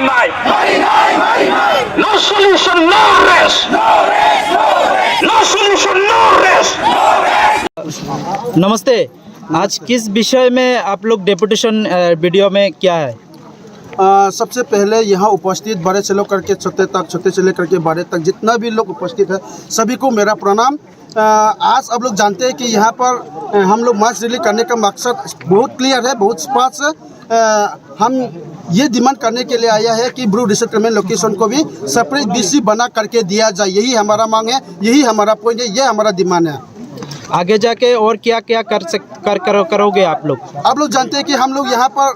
No solution, no rest. No solution, no rest. नमस्ते। आज किस विषय में आप लोग डेपुटेशन वीडियो में क्या है? सबसे पहले यहाँ उपस्थित बड़े से लेकर के छोटे तक, छोटे से लेकर के बड़े तक जितना भी लोग उपस्थित है सभी को मेरा प्रणाम। आज आप लोग जानते हैं कि यहाँ पर हम लोग मार्च रैली करने का मकसद बहुत क्लियर है, बहुत स्पष्ट है। हम ये डिमांड करने के लिए आया है कि ब्रू रिसेटलमेंट लोकेशन को भी सेपरेट बीसी बना करके दिया जाए। यही हमारा मांग है, यही हमारा पॉइंट है, ये हमारा डिमांड है। आगे जाके और क्या क्या करोगे आप लोग? आप लोग जानते हैं कि हम लोग यहाँ पर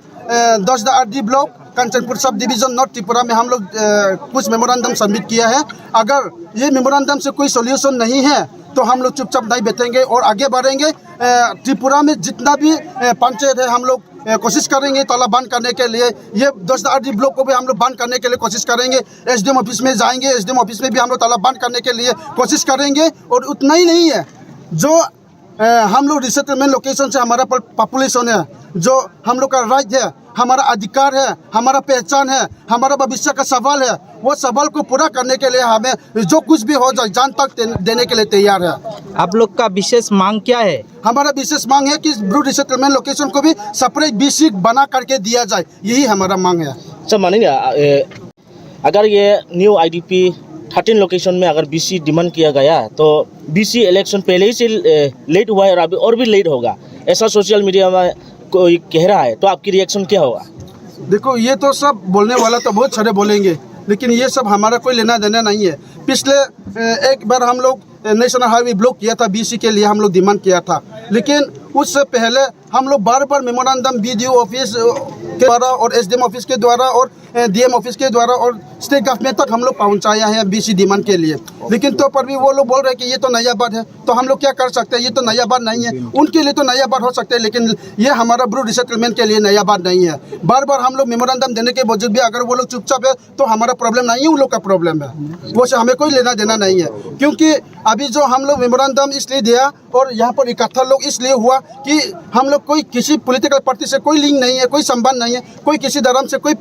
10 block Kanchanpur sub division north Tripura में हम लोग कुछ मेमोरेंडम सबमिट किया है। अगर ये मेमोरेंडम से कोई सॉल्यूशन नहीं है तो हम लोग चुपचाप नहीं बैठेंगे और आगे बढ़ेंगे। त्रिपुरा में जितना भी पंचायत है हम लोग कोशिश करेंगे ताला बंद करने के लिए। ये 10 ब्लॉक को भी हम लोग बंद करने के लिए कोशिश करेंगे। एसडीएम ऑफिस में जाएंगे, एसडीएम ऑफिस में भी हम लोग ताला बंद करने के लिए कोशिश करेंगे। और उतना ही नहीं है, जो हम लोग रिसेटलमेंट लोकेशन से हमारा पॉपुलेशन है, जो हम लोग का राइट है, हमारा अधिकार है, हमारा पहचान है, हमारा भविष्य का सवाल है, वो सवाल को पूरा करने के लिए हमें जो कुछ भी हो जाए जान तक देने के लिए तैयार है। आप लोग का विशेष मांग क्या है? हमारा विशेष मांग है कि ब्रू रिसेटलमेंट लोकेशन को भी सेपरेट बीसी बना करके दिया जाए, यही हमारा मांग है। सर मानिए, अगर ये न्यू आईडीपी 13 लोकेशन में अगर बीसी डिमांड किया गया तो बीसी इलेक्शन पहले ही से लेट हुआ है और अभी और भी लेट होगा, ऐसा सोशल मीडिया में कोई कह रहा है, तो आपकी रिएक्शन क्या होगा? देखो, ये तो सब बोलने वाला तो बहुत सारे बोलेंगे, लेकिन ये सब हमारा कोई लेना देना नहीं है। पिछले एक बार हम लोग नेशनल हाईवे ब्लॉक किया था, बीसी के लिए हम लोग डिमांड किया था, लेकिन उससे पहले हम लोग बार बार मेमोरेंडम बीडीओ ऑफिस के द्वारा और एसडीएम ऑफिस के द्वारा और डीएम ऑफिस के द्वारा और स्टेट गवर्नमेंट तक हम लोग पहुंचाया है बीसी डिमांड के लिए। लेकिन तो पर भी वो लोग बोल रहे हैं कि ये तो नया बात है, तो हम लोग क्या कर सकते हैं? ये तो नया बात नहीं है, उनके लिए तो नया बात हो सकता है, लेकिन ये हमारा ब्रू रिसेटलमेंट के लिए नया बात नहीं है। बार बार हम लोग मेमोरेंडम देने के बावजूद भी अगर वो लोग चुपचाप है तो हमारा प्रॉब्लम नहीं है, उन लोग का प्रॉब्लम है, वो से हमें कोई लेना देना नहीं है। क्योंकि अभी जो हम लोग मेमोरेंडम इसलिए दिया और यहाँ पर इकट्ठा लोग इसलिए हुआ कि हम लोग कोई किसी पॉलिटिकल पार्टी से कोई लिंक नहीं है, कोई संबंध नहीं है, कोई किसी धर्म से कोई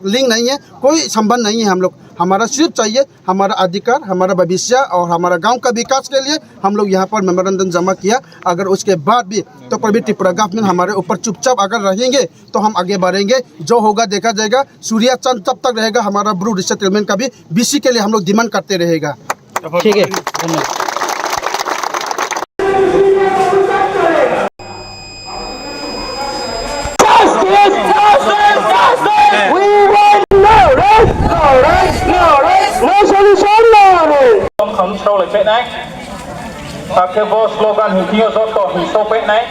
लिंक नहीं है, कोई संबंध नहीं है। हम लोग हमारा सिर्फ चाहिए हमारा अधिकार, हमारा भविष्य और हमारा गांव का विकास के लिए हम लोग यहाँ पर मेमोरेंडम जमा किया। अगर उसके बाद भी तो पर भी त्रिपुरा गवर्नमेंट हमारे ऊपर चुपचाप अगर रहेंगे तो हम आगे बढ़ेंगे, जो होगा देखा जाएगा। सूर्य चंद तब तक रहेगा, हमारा ब्रू रिसेटलमेंट का भी बीसी के लिए हम लोग डिमांड करते रहेगा। ठीक है, धन्यवाद। Không sâu lại phết này. Cái vô slogan hình kia do tổ hình sâu phết này.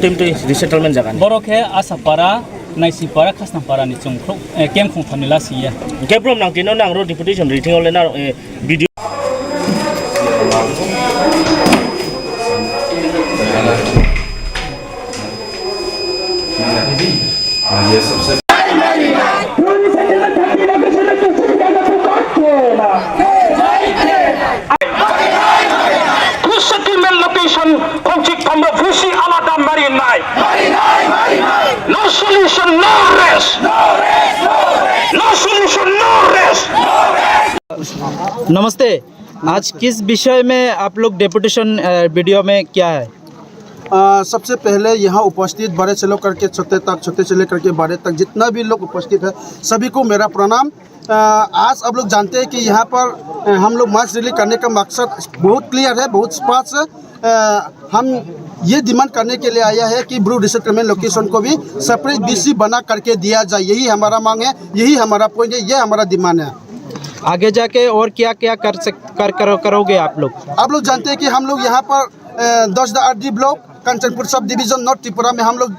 Tim resettlement jagan. Borokhe asapara naisipara khasnapara ni chungkhro kem khungthamila siya. Keprom nang tino nang ro deputation rating ole na video. ये सबसे Resettlement location kunci kamera visi alada marinai. No solution, no rest. No solution, no rest. नमस्ते। आज किस विषय में आप लोग deputation video में क्या है? सबसे पहले यहाँ उपस्थित बड़े से लेकर के छोटे तक, छोटे से लेकर के बड़े तक जितना भी लोग उपस्थित है सभी को मेरा प्रणाम। आज आप लोग जानते हैं कि यहाँ पर हम लोग मार्च रैली करने का मकसद बहुत क्लियर है, बहुत स्पष्ट है। हम ये डिमांड करने के लिए आया है कि ब्रू रिसेटलमेंट लोकेशन को भी सेपरेट बीसी बना करके दिया जाए, यही हमारा मांग है, यही हमारा पॉइंट है, ये हमारा डिमांड है। आगे जाके और क्या क्या करोगे आप लोग? आप लोग जानते हैं कि हम लोग यहाँ पर 10 block Kanchanpur sub division north Tripura में हम लोग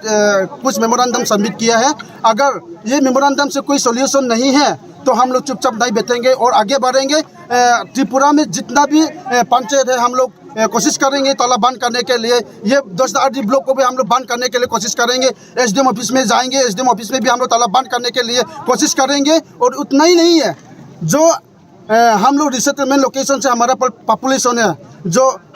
कुछ मेमोरेंडम सबमिट किया है। अगर ये मेमोरेंडम से कोई सॉल्यूशन नहीं है तो हम लोग चुपचाप नहीं बैठेंगे और आगे बढ़ेंगे। त्रिपुरा में जितना भी पंचायत है हम लोग कोशिश करेंगे ताला बंद करने के लिए। ये 10 ब्लॉक को भी हम लोग बंद करने के लिए कोशिश करेंगे। एसडीएम ऑफिस में जाएंगे, एसडीएम ऑफिस में भी हम लोग ताला बंद करने के लिए कोशिश करेंगे। और उतना ही नहीं है, जो हम लोग रिसेटलमेंट लोकेशन से हमारा पॉपुलेशन है, जो